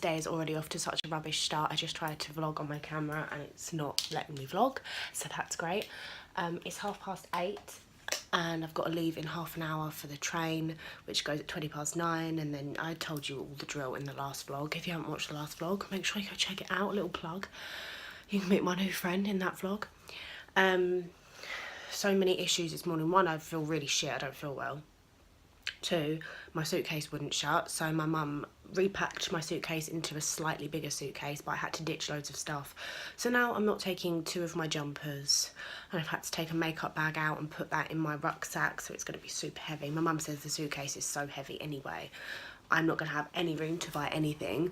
today is already off to such a rubbish start. I just tried to vlog on my camera and it's not letting me vlog, so that's great. It's 8:30 and I've got to leave in half an hour for the train, which goes at 9:20, and then I told you all the drill in the last vlog. If you haven't watched the last vlog, make sure you go check it out. A little plug. You can meet my new friend in that vlog. So many issues this morning. One, I feel really shit, I don't feel well. Two, my suitcase wouldn't shut, so my mum repacked my suitcase into a slightly bigger suitcase, but I had to ditch loads of stuff. So now I'm not taking 2 of my jumpers, and I've had to take a makeup bag out and put that in my rucksack, so it's going to be super heavy. My mum says the suitcase is so heavy anyway. I'm not going to have any room to buy anything.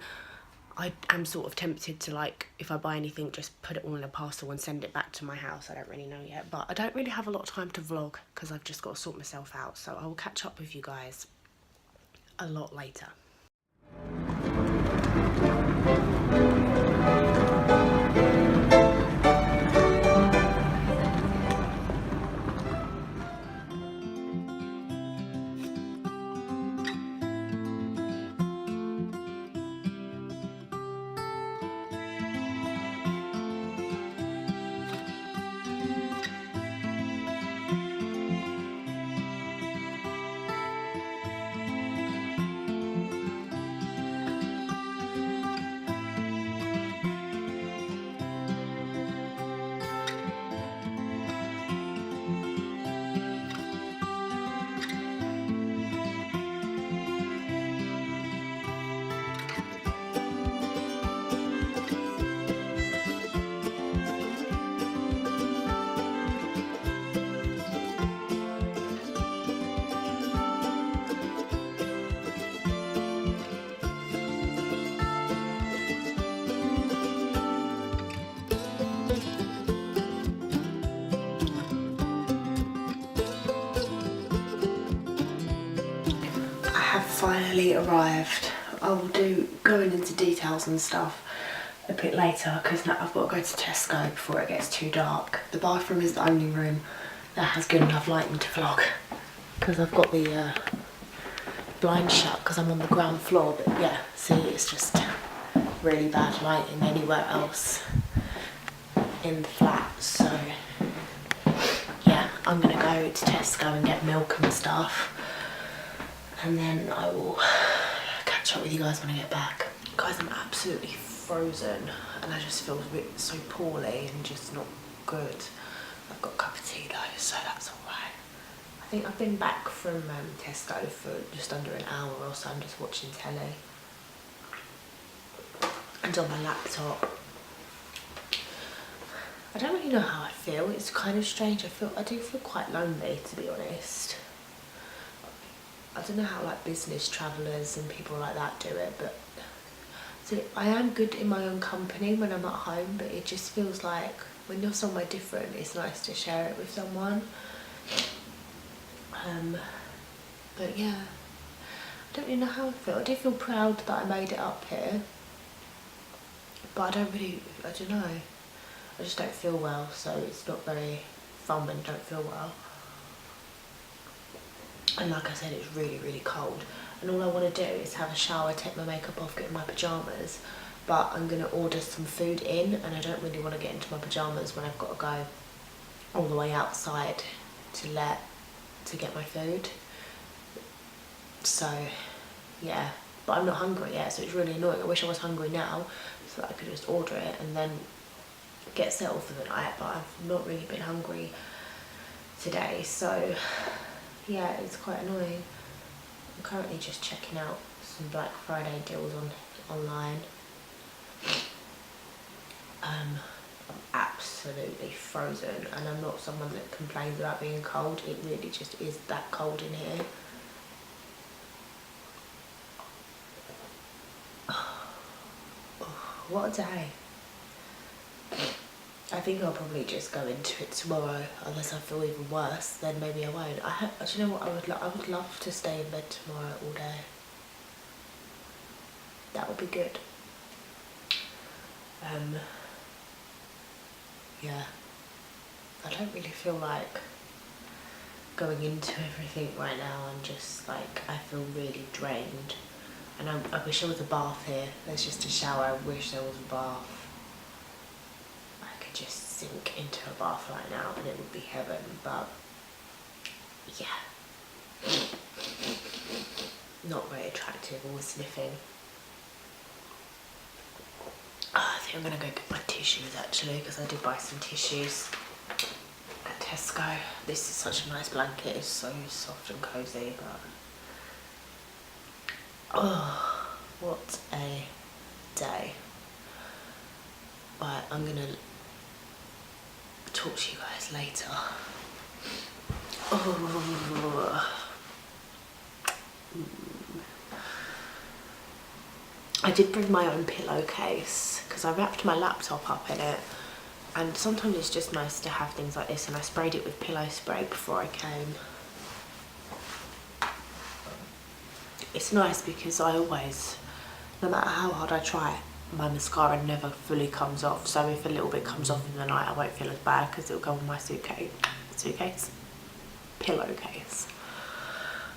I am sort of tempted to, like, if I buy anything, just put it all in a parcel and send it back to my house. I don't really know yet, but I don't really have a lot of time to vlog because I've just got to sort myself out. So I will catch up with you guys a lot later. Finally arrived. I will do going into details and stuff a bit later because now I've got to go to Tesco before it gets too dark. The bathroom is the only room that has good enough lighting to vlog because I've got the blind shut because I'm on the ground floor, but yeah, see, it's just really bad lighting anywhere else in the flat. So yeah, I'm gonna go to Tesco and get milk and stuff, and then I will catch up with you guys when I get back. Guys, I'm absolutely frozen and I just feel a bit so poorly and just not good. I've got a cup of tea though, so that's alright. I think I've been back from Tesco for just under an hour or so. I'm just watching telly and on my laptop. I don't really know how I feel. It's kind of strange. I do feel quite lonely, to be honest. I don't know how like business travellers and people like that do it, but so I am good in my own company when I'm at home, but it just feels like when you're somewhere different, it's nice to share it with someone. But yeah, I don't really know how I feel. I do feel proud that I made it up here, but I don't know. I just don't feel well, so it's not very fun when I don't feel well. And like I said, it's really, really cold. And all I want to do is have a shower, take my makeup off, get in my pyjamas. But I'm going to order some food in, and I don't really want to get into my pyjamas when I've got to go all the way outside to get my food. So yeah, but I'm not hungry yet, so it's really annoying. I wish I was hungry now so that I could just order it and then get settled for the night, but I've not really been hungry today, so yeah, it's quite annoying. I'm currently just checking out some Black Friday deals online. I'm absolutely frozen, and I'm not someone that complains about being cold. It really just is that cold in here. What a day. I think I'll probably just go into it tomorrow, unless I feel even worse, then maybe I won't. Do you know what I would love to stay in bed tomorrow all day. That would be good. Yeah, I don't really feel like going into everything right now. I'm just like, I feel really drained. And I wish there was a bath here. There's just a shower. I wish there was a bath. I could just sink into a bath right now and it would be heaven, but yeah. Not very attractive, all sniffing. Oh, I think I'm gonna go get my tissues actually, because I did buy some tissues at Tesco. This is such a nice blanket, it's so soft and cosy, but oh, what a day. Right, I'm gonna talk to you guys later. Oh. I did bring my own pillowcase because I wrapped my laptop up in it, and sometimes it's just nice to have things like this, and I sprayed it with pillow spray before I came. It's nice because I always, no matter how hard I try, my mascara never fully comes off, so if a little bit comes off in the night I won't feel as bad because it'll go on my pillowcase.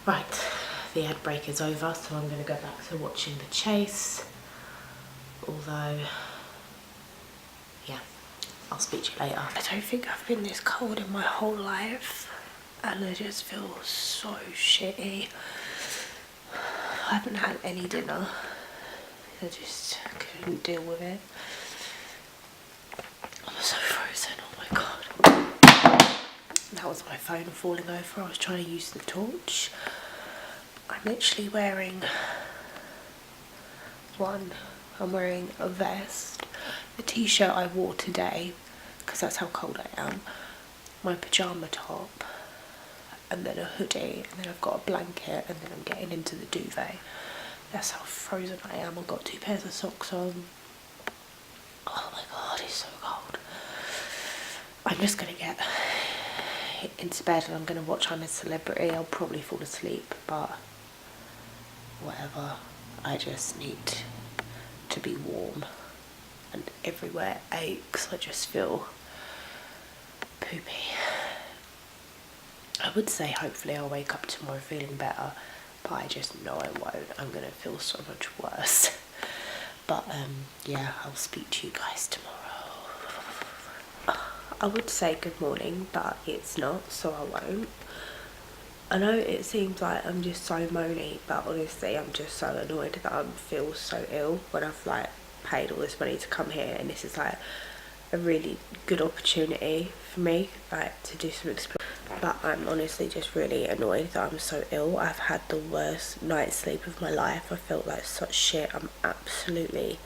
Right, the ad break is over, so I'm going to go back to watching The Chase, although yeah, I'll speak to you later. I don't think I've been this cold in my whole life and I just feel so shitty. I haven't had any dinner. I just couldn't deal with it. I'm so frozen, oh my god. That was my phone falling over. I was trying to use the torch. I'm literally wearing I'm wearing a vest, the t-shirt I wore today, because that's how cold I am, my pyjama top, and then a hoodie, and then I've got a blanket, and then I'm getting into the duvet. That's how frozen I am. I've got 2 pairs of socks on. Oh my god, it's so cold. I'm just gonna get into bed and I'm gonna watch I'm a Celebrity. I'll probably fall asleep, but whatever. I just need to be warm, and everywhere aches. I just feel poopy. I would say hopefully I'll wake up tomorrow feeling better, but I just know I won't. I'm gonna feel so much worse. But yeah, I'll speak to you guys tomorrow. I would say good morning, but it's not, so I won't. I know it seems like I'm just so moany, but honestly I'm just so annoyed that I feel so ill when I've like paid all this money to come here, and this is like a really good opportunity for me like to do some exploring. But I'm honestly just really annoyed that I'm so ill. I've had the worst night's sleep of my life. I felt like such shit. I'm absolutely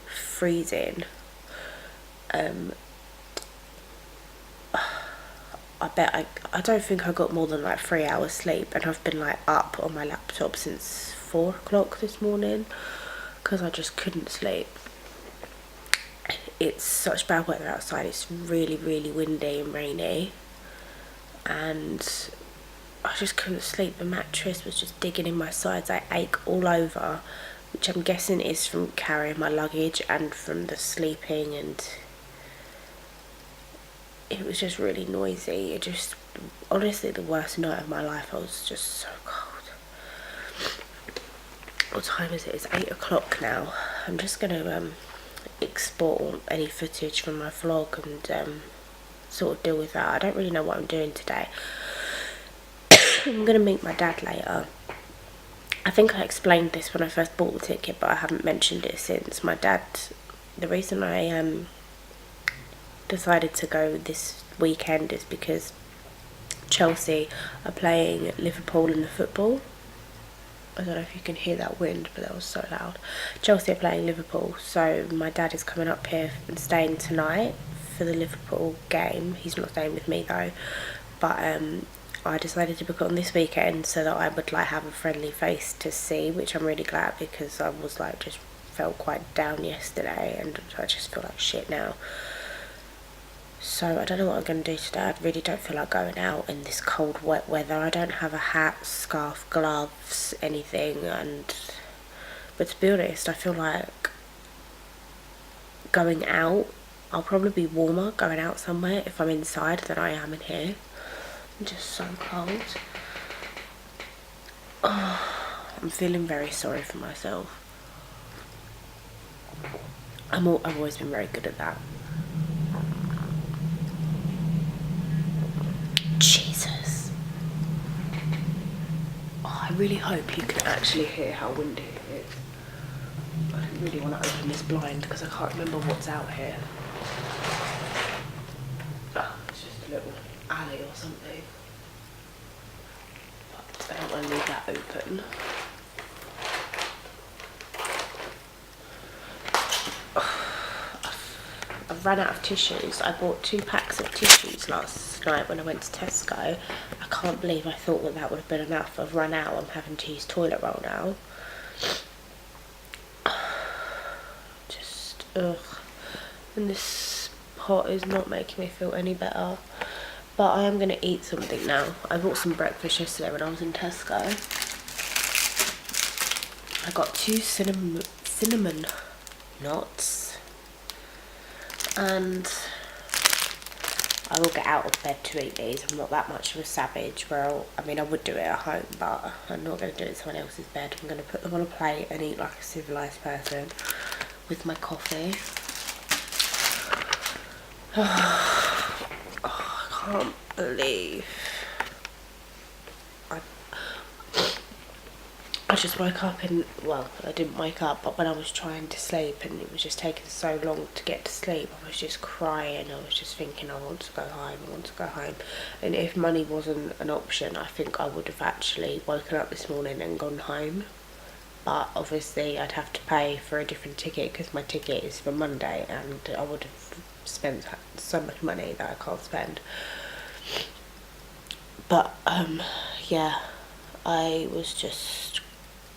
freezing. I don't think I got more than like 3 hours sleep, and I've been like up on my laptop since 4 o'clock this morning because I just couldn't sleep. It's such bad weather outside. It's really windy and rainy, and I just couldn't sleep. The mattress was just digging in my sides. I ache all over, which I'm guessing is from carrying my luggage and from the sleeping, and it was just really noisy. It just, honestly, the worst night of my life. I was just so cold. What time is it? It's 8 o'clock now. I'm just gonna export any footage from my vlog and sort of deal with that. I don't really know what I'm doing today. I'm gonna meet my dad later. I think I explained this when I first bought the ticket, but I haven't mentioned it since. My dad, the reason I decided to go this weekend is because Chelsea are playing Liverpool in the football. I don't know if you can hear that wind, but that was so loud. Chelsea are playing Liverpool, so my dad is coming up here and staying tonight for the Liverpool game. He's not staying with me though, but I decided to book it on this weekend so that I would like have a friendly face to see, which I'm really glad, because I was like just felt quite down yesterday and I just feel like shit now. So I don't know what I'm going to do today. I really don't feel like going out in this cold wet weather. I don't have a hat, scarf, gloves, anything, but to be honest, I feel like going out, I'll probably be warmer going out somewhere if I'm inside than I am in here. I'm just so cold. Oh, I'm feeling very sorry for myself. I've always been very good at that. Jesus. Oh, I really hope you can actually hear how windy it is. I don't really want to open this blind because I can't remember what's out here. Oh, it's just a little alley or something. But I don't want to leave that open. I've run out of tissues. I bought 2 packs of tissues last night when I went to Tesco. I can't believe I thought that would have been enough. I've run out. I'm having to use toilet roll now. Just, ugh. And this pot is not making me feel any better. But I am going to eat something now. I bought some breakfast yesterday when I was in Tesco. I got 2 cinnamon nuts. And I will get out of bed to eat these. I'm not that much of a savage. Well, I mean, I would do it at home, but I'm not going to do it in someone else's bed. I'm going to put them on a plate and eat like a civilised person with my coffee. Oh, I can't believe I just woke up and, well, I didn't wake up, but when I was trying to sleep and it was just taking so long to get to sleep, I was just crying. I was just thinking, I want to go home, I want to go home. And if money wasn't an option, I think I would have actually woken up this morning and gone home. But obviously I'd have to pay for a different ticket because my ticket is for Monday and I would have spent so much money that I can't spend. But, yeah, I was just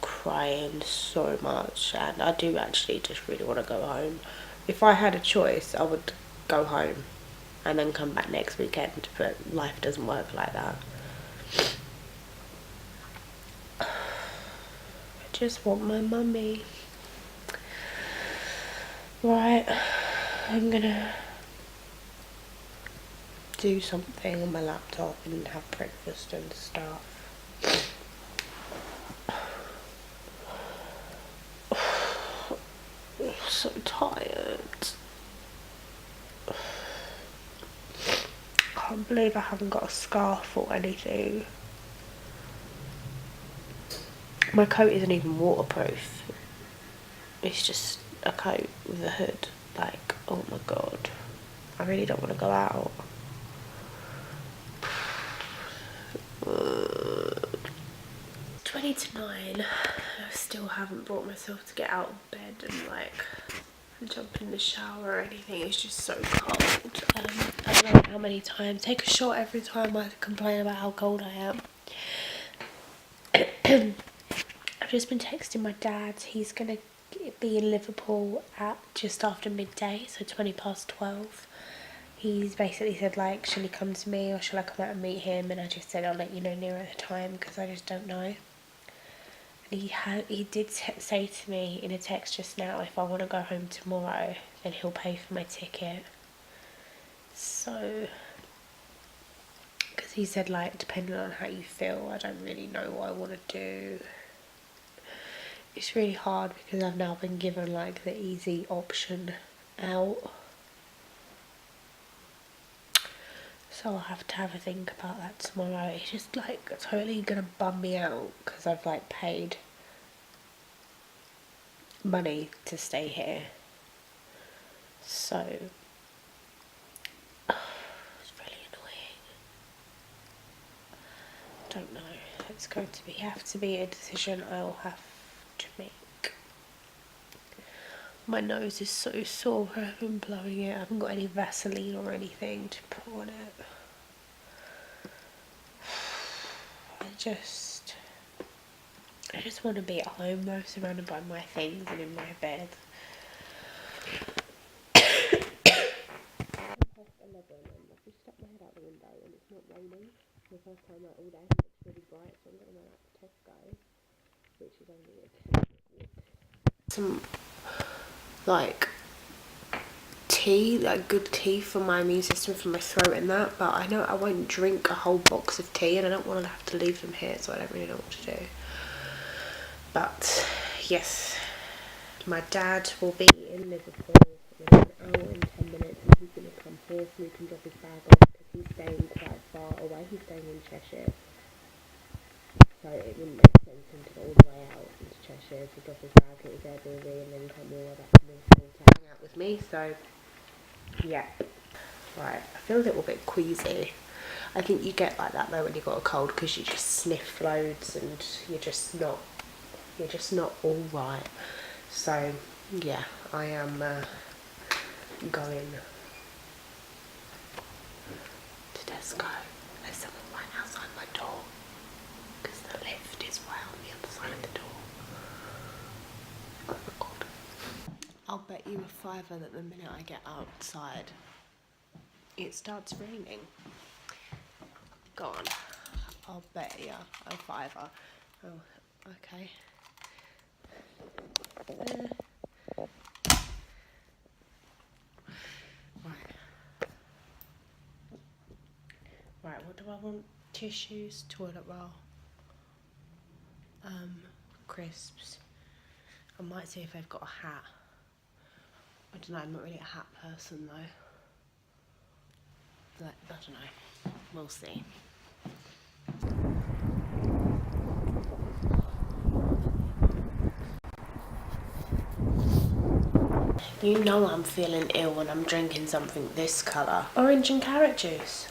crying so much, and I do actually just really want to go home. If I had a choice, I would go home and then come back next weekend, but life doesn't work like that. I just want my mummy. Right, I'm gonna do something on my laptop and have breakfast and stuff. So tired. Can't believe I haven't got a scarf or anything. My coat isn't even waterproof. It's just a coat with a hood. Like, oh my god. I really don't want to go out. 20 to 9. I still haven't brought myself to get out of bed and like jump in the shower or anything. It's just so cold. I don't know how many times. Take a shot every time I complain about how cold I am. I've just been texting my dad. He's gonna be in Liverpool at just after midday, so 12:20. He's basically said like, shall he come to me or shall I come out and meet him? And I just said I'll let you know nearer the time because I just don't know. He did say to me in a text just now, if I want to go home tomorrow, then he'll pay for my ticket. So, because he said like, depending on how you feel, I don't really know what I want to do. It's really hard because I've now been given like the easy option out. So I'll have to have a think about that tomorrow. It's just like totally gonna bum me out because I've like paid money to stay here. So it's really annoying. I don't know. It's going to have to be a decision I'll have to make. My nose is so sore. I've been blowing it. I haven't got any Vaseline or anything to put on it. I just want to be at home though, surrounded by my things and in my bed. 11 and I've just stuck my head out the window and it's not raining. For the first time like all day, it's really bright, so I'm going to run out to Tesco, which is only a 10-minute walk. Some like tea, like good tea for my immune system, for my throat and that, but I know I won't drink a whole box of tea and I don't want to have to leave them here, so I don't really know what to do. But yes, my dad will be in Liverpool in an hour and 10 minutes, and he's going to come here so we can drop his bag off because he's staying quite far away. He's staying in Cheshire, so it wouldn't make sense him to go all the way out into Cheshire to drop his bag at his Airbnb and then come all the way back to Liverpool to hang out with me. So yeah, right, I feel a little bit queasy. I think you get like that though when you got a cold, because you just sniff loads and you're just not all right. So yeah, I am going to Tesco. There's someone right outside my door because the lift is right on the other side of the door. Oh my god. I'll bet you a fiver that the minute I get outside it starts raining. Go on. I'll bet you a fiver. Oh, okay. Right, what do I want? Tissues, toilet roll, crisps. I might see if they've got a hat. I don't know, I'm not really a hat person though. But I don't know. We'll see. You know I'm feeling ill when I'm drinking something this colour. Orange and carrot juice.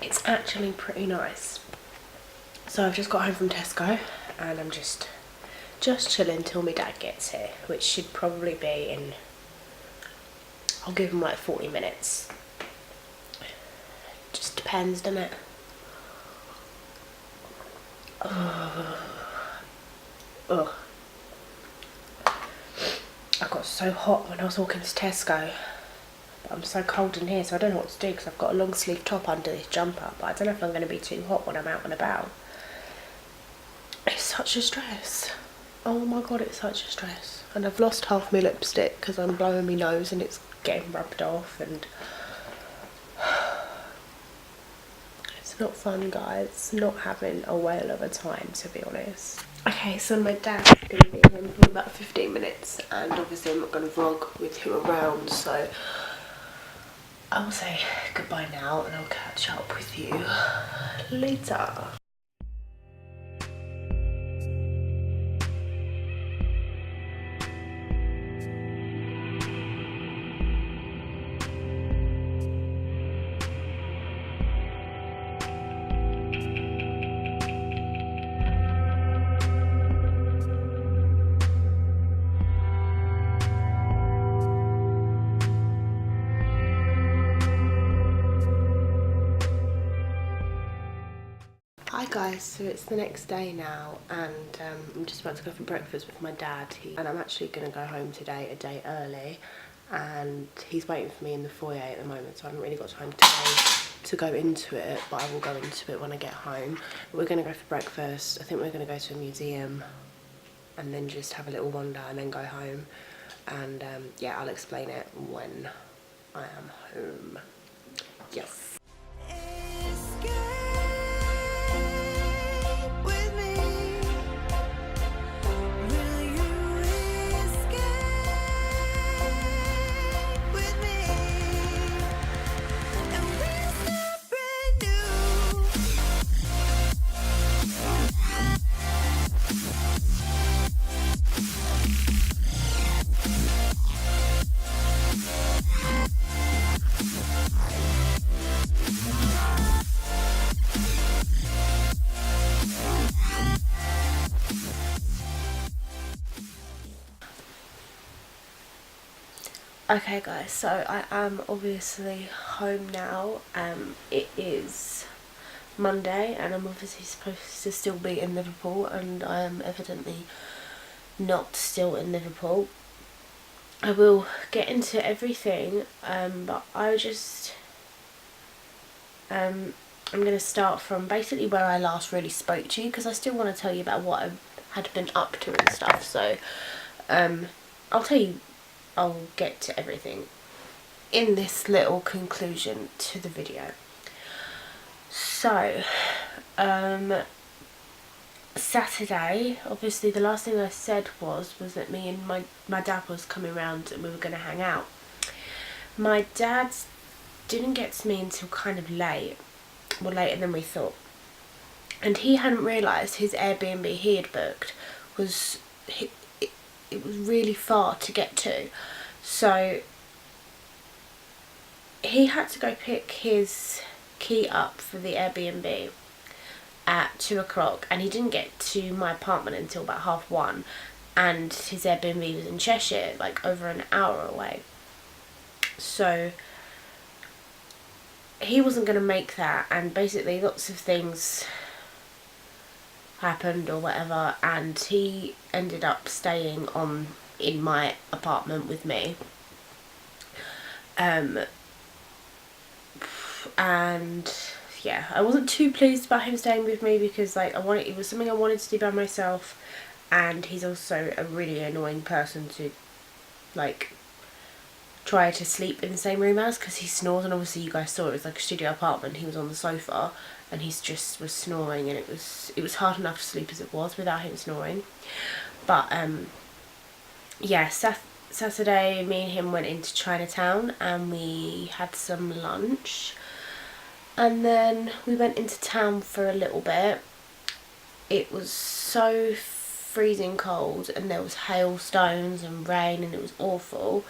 It's actually pretty nice. So I've just got home from Tesco and I'm just chilling till my dad gets here, which should probably be in, I'll give him like 40 minutes. Just depends, doesn't it? Ugh. I got so hot when I was walking to Tesco, but I'm so cold in here, so I don't know what to do because I've got a long sleeve top under this jumper, but I don't know if I'm going to be too hot when I'm out and about. It's such a stress. Oh my god, it's such a stress. And I've lost half my lipstick because I'm blowing my nose and it's getting rubbed off, and it's not fun, guys. Not having a whale of a time, to be honest. Okay, so my dad's going to be in for about 15 minutes, and obviously I'm not going to vlog with him around, so I'll say goodbye now and I'll catch up with you later. Hi guys, so it's the next day now, and I'm just about to go for breakfast with my dad, and I'm actually going to go home today a day early, and he's waiting for me in the foyer at the moment, so I haven't really got time today to go into it, but I will go into it when I get home. We're going to go for breakfast. I think we're going to go to a museum and then just have a little wander and then go home, and yeah, I'll explain it when I am home. Yes. Okay guys, so I am obviously home now. It is Monday and I'm obviously supposed to still be in Liverpool, and I am evidently not still in Liverpool. I will get into everything, but I just I'm going to start from basically where I last really spoke to you, because I still want to tell you about what I had been up to and stuff. So I'll get to everything in this little conclusion to the video. So Saturday, obviously the last thing I said was that me and my dad was coming round and we were going to hang out. My dad didn't get to me until kind of late, well, later than we thought, and he hadn't realised his Airbnb he had booked was it was really far to get to, so he had to go pick his key up for the Airbnb at 2 o'clock, and he didn't get to my apartment until about 1:30, and his Airbnb was in Cheshire, like over an hour away, so he wasn't going to make that, and basically lots of things happened or whatever, and he ended up staying in my apartment with me, and yeah, I wasn't too pleased about him staying with me because like it was something I wanted to do by myself, and he's also a really annoying person to like try to sleep in the same room as, because he snores, and obviously you guys saw it was like a studio apartment. He was on the sofa and he just was snoring, and it was hard enough to sleep as it was without him snoring. But yeah, Saturday me and him went into Chinatown and we had some lunch, and then we went into town for a little bit. It was so freezing cold and there was hailstones and rain and it was awful.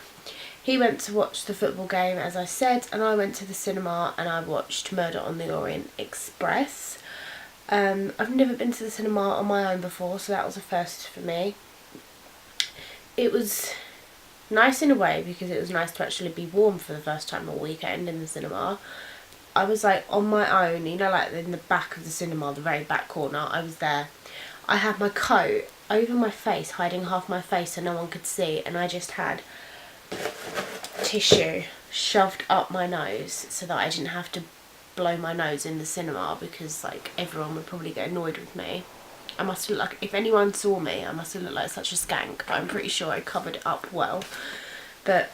He went to watch the football game, as I said, and I went to the cinema and I watched Murder on the Orient Express. I've never been to the cinema on my own before, so that was a first for me. It was nice in a way because it was nice to actually be warm for the first time all weekend in the cinema. I was like on my own, you know, like in the back of the cinema, the very back corner. I was there. I had my coat over my face, hiding half my face so no one could see, and I just had tissue shoved up my nose so that I didn't have to blow my nose in the cinema, because like everyone would probably get annoyed with me. I must look like, if anyone saw me, I must have looked like such a skank, but I'm pretty sure I covered it up well. But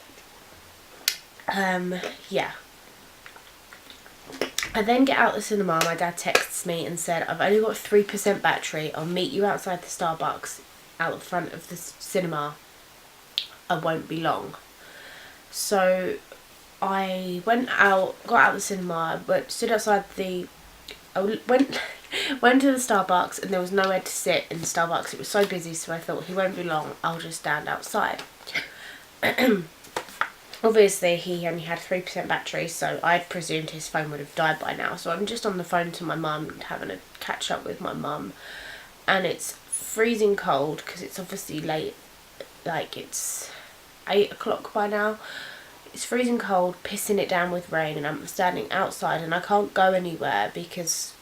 yeah, I then get out the cinema. My dad texts me and said, I've only got 3% battery, I'll meet you outside the Starbucks out the front of the cinema, I won't be long. So I went out, got out of the cinema, but stood outside went to the Starbucks, and there was nowhere to sit in Starbucks. It was so busy, so I thought he won't be long, I'll just stand outside. Obviously he only had 3% battery, so I presumed his phone would have died by now, so I'm just on the phone to my mum, having a catch up with my mum, and it's freezing cold because it's obviously late, like it's 8 o'clock by now. It's freezing cold, pissing it down with rain, and I'm standing outside and I can't go anywhere because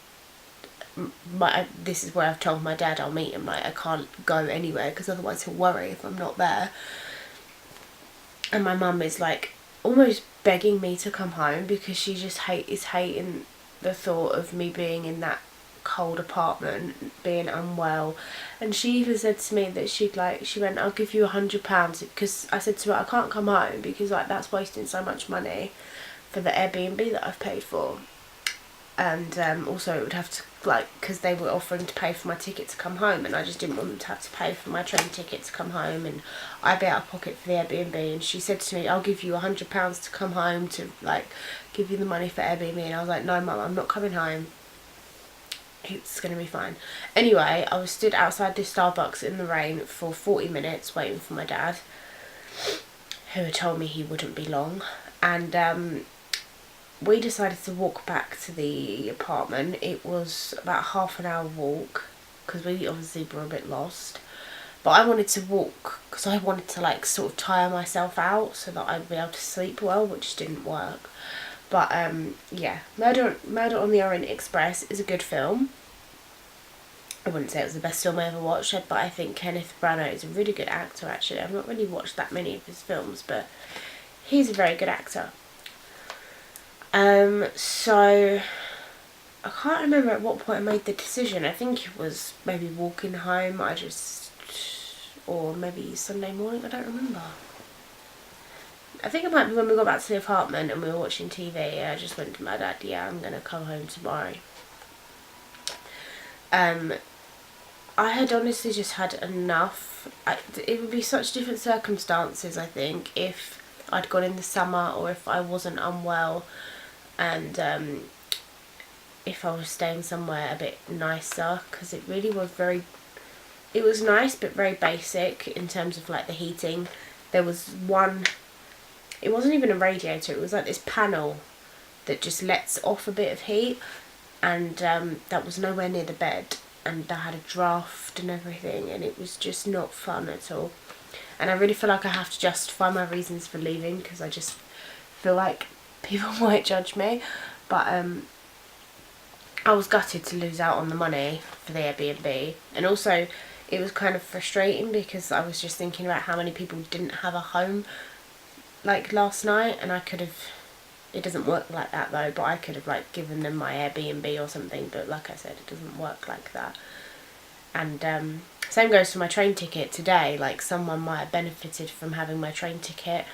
this is where I've told my dad I'll meet him. Like, I can't go anywhere because otherwise he'll worry if I'm not there. And my mum is like almost begging me to come home because she just is hating the thought of me being in that cold apartment, being unwell. And she even said to me that she went, I'll give you £100, because I said to her I can't come home because like that's wasting so much money for the Airbnb that I've paid for, and also it would have to, like, because they were offering to pay for my ticket to come home, and I just didn't want them to have to pay for my train ticket to come home, and I'd be out of pocket for the Airbnb. And she said to me, I'll give you £100 to come home, to like give you the money for Airbnb. And I was like, no mum, I'm not coming home, it's gonna be fine. Anyway, I was stood outside this Starbucks in the rain for 40 minutes waiting for my dad, who had told me he wouldn't be long, and we decided to walk back to the apartment. It was about half an hour walk because we obviously were a bit lost, but I wanted to walk because I wanted to like sort of tire myself out so that I'd be able to sleep well, which didn't work. But yeah, Murder on the Orient Express is a good film. I wouldn't say it was the best film I ever watched, but I think Kenneth Branagh is a really good actor actually. I've not really watched that many of his films, but he's a very good actor. So I can't remember at what point I made the decision. I think it was maybe walking home, or maybe Sunday morning, I don't remember. I think it might be when we got back to the apartment and we were watching TV. I just went to my dad, yeah, I'm going to come home tomorrow. I had honestly just had enough. It would be such different circumstances, I think, if I'd gone in the summer or if I wasn't unwell, and if I was staying somewhere a bit nicer, because it really was it was nice but very basic in terms of like the heating. There was one, it wasn't even a radiator, it was like this panel that just lets off a bit of heat, and that was nowhere near the bed, and I had a draft and everything, and it was just not fun at all. And I really feel like I have to justify my reasons for leaving, because I just feel like people might judge me. But I was gutted to lose out on the money for the Airbnb, and also it was kind of frustrating because I was just thinking about how many people didn't have a home like last night, and I could have, it doesn't work like that though, but I could have like given them my Airbnb or something, but like I said, it doesn't work like that. And same goes for my train ticket today. Like, someone might have benefited from having my train ticket,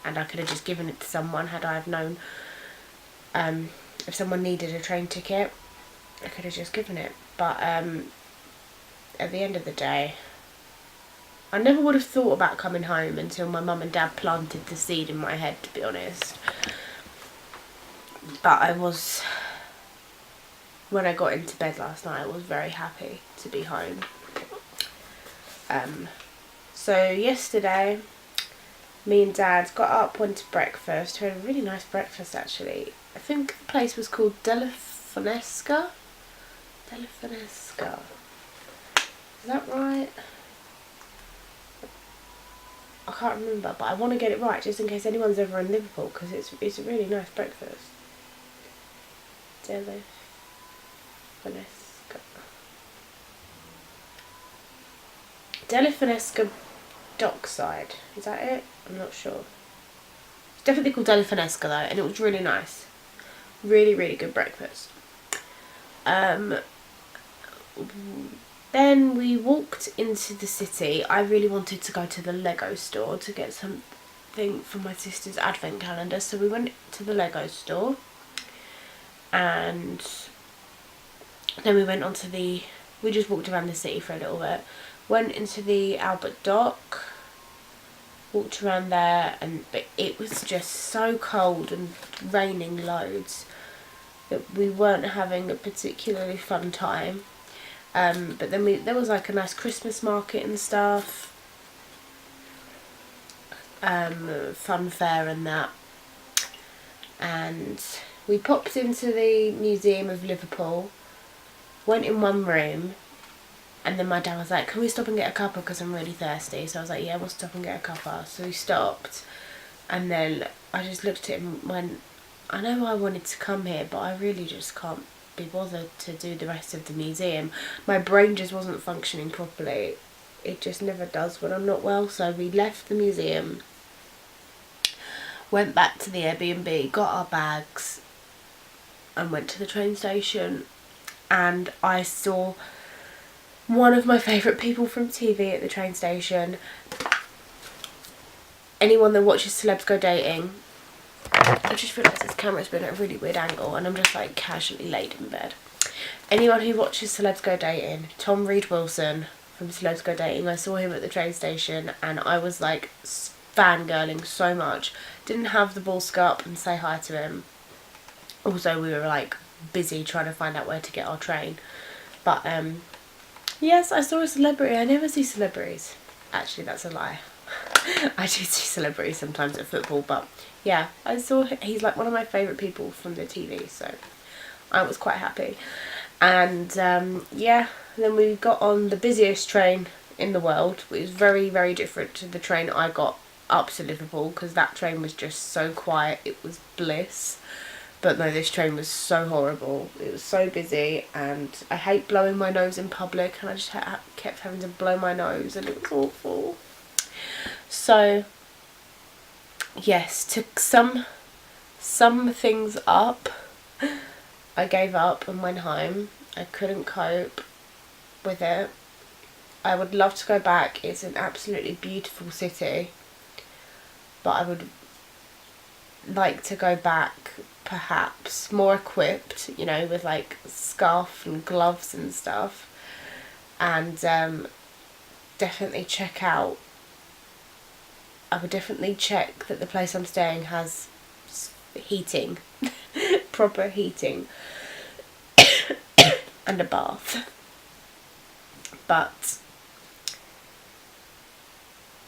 and I could have just given it to someone had I have known. If someone needed a train ticket, I could have just given it. But at the end of the day, I never would have thought about coming home until my mum and dad planted the seed in my head, to be honest. But I was, when I got into bed last night, I was very happy to be home. So yesterday, me and Dad got up, went to breakfast. We had a really nice breakfast actually. I think the place was called Delifinesca. Delifinesca. Is that right? I can't remember, but I want to get it right just in case anyone's ever in Liverpool, because it's a really nice breakfast. Delifinesca. Delifinesca Dockside. Is that it? I'm not sure. It's definitely called Delifinesca though, and it was really nice. Really, really good breakfast. Then we walked into the city. I really wanted to go to the Lego store to get something for my sister's advent calendar, so we went to the Lego store, and then we went onto we just walked around the city for a little bit, went into the Albert Dock, walked around there, but it was just so cold and raining loads that we weren't having a particularly fun time. But then there was like a nice Christmas market and stuff, fun fair and that, and we popped into the Museum of Liverpool, went in one room, and then my dad was like, can we stop and get a cuppa because I'm really thirsty? So I was like, yeah, we'll stop and get a cuppa. So we stopped, and then I just looked at him and went, I know I wanted to come here, but I really just can't be bothered to do the rest of the museum. My brain just wasn't functioning properly. It just never does when I'm not well. So we left the museum, went back to the Airbnb, got our bags, and went to the train station, and I saw one of my favourite people from TV at the train station. Anyone that watches Celebs Go Dating, I just realised this camera's been at a really weird angle and I'm just like casually laid in bed. Anyone who watches Celebs Go Dating, Tom Reed Wilson from Celebs Go Dating, I saw him at the train station and I was like fangirling so much. Didn't have the balls to go up and say hi to him. Also, we were like busy trying to find out where to get our train. But yes, I saw a celebrity. I never see celebrities. Actually, that's a lie. I do see celebrities sometimes at football, but yeah, I saw he's like one of my favourite people from the TV, so I was quite happy. And yeah, then we got on the busiest train in the world. It was very, very different to the train I got up to Liverpool, because that train was just so quiet, it was bliss. But no, this train was so horrible. It was so busy, and I hate blowing my nose in public, and I just kept having to blow my nose, and it was awful. So yes, to sum things up, I gave up and went home. I couldn't cope with it. I would love to go back. It's an absolutely beautiful city, but I would like to go back perhaps more equipped, you know, with like scarf and gloves and stuff. and definitely check out. I would definitely check that the place I'm staying has heating, proper heating, and a bath. But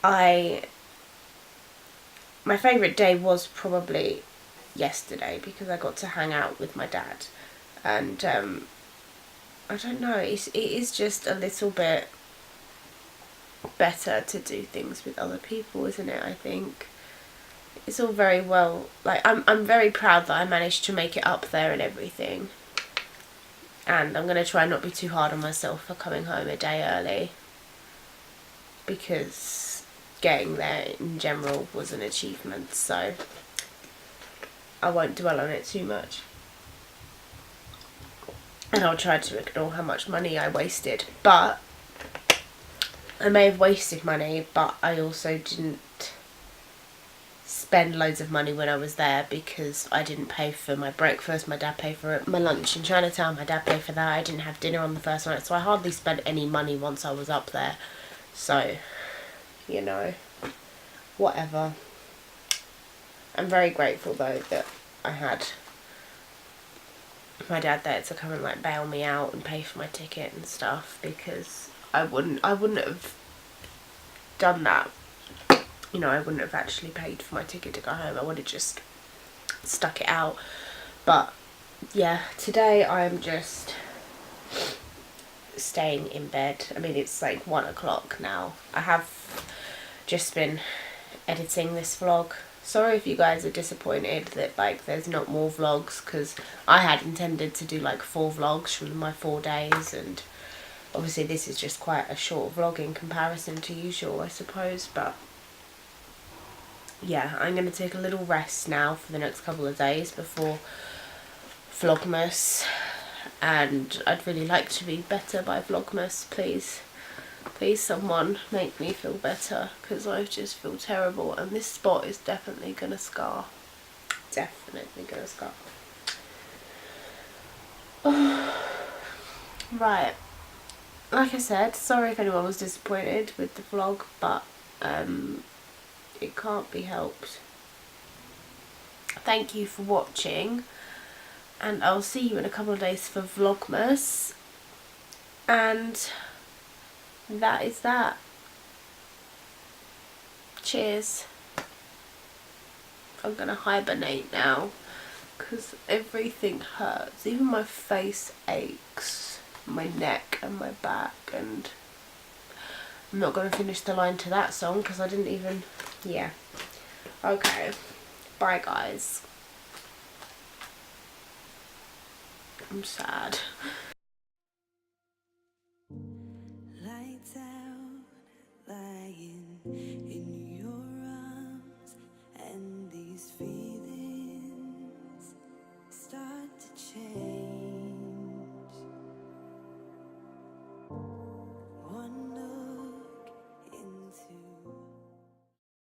my favourite day was probably yesterday, because I got to hang out with my dad, and I don't know, it is just a little bit better to do things with other people, isn't it? I think it's all very well, like, I'm very proud that I managed to make it up there and everything, and I'm going to try not be too hard on myself for coming home a day early, because getting there in general was an achievement, so I won't dwell on it too much. And I'll try to ignore how much money I wasted. But I may have wasted money, but I also didn't spend loads of money when I was there, because I didn't pay for my breakfast. My dad paid for it. My lunch in Chinatown, my dad paid for that. I didn't have dinner on the first night, so I hardly spent any money once I was up there. So, you know, whatever. I'm very grateful though that I had my dad there to come and like bail me out and pay for my ticket and stuff, because I wouldn't have done that. You know, I wouldn't have actually paid for my ticket to go home. I would have just stuck it out. But yeah, today I'm just staying in bed. I mean, it's like 1 o'clock now. I have just been editing this vlog. Sorry if you guys are disappointed that like there's not more vlogs, because I had intended to do like 4 vlogs from my 4 days, and obviously this is just quite a short vlog in comparison to usual, I suppose. But yeah, I'm going to take a little rest now for the next couple of days before Vlogmas, and I'd really like to be better by Vlogmas. Please someone make me feel better, because I just feel terrible, and this spot is definitely going to scar. Definitely going to scar. Right, like I said, sorry if anyone was disappointed with the vlog, but it can't be helped. Thank you for watching, and I'll see you in a couple of days for Vlogmas, and that is that. Cheers. I'm gonna hibernate now, because everything hurts. Even my face aches, my neck and my back, and I'm not gonna finish the line to that song because I didn't even, yeah. Okay, bye guys. I'm sad.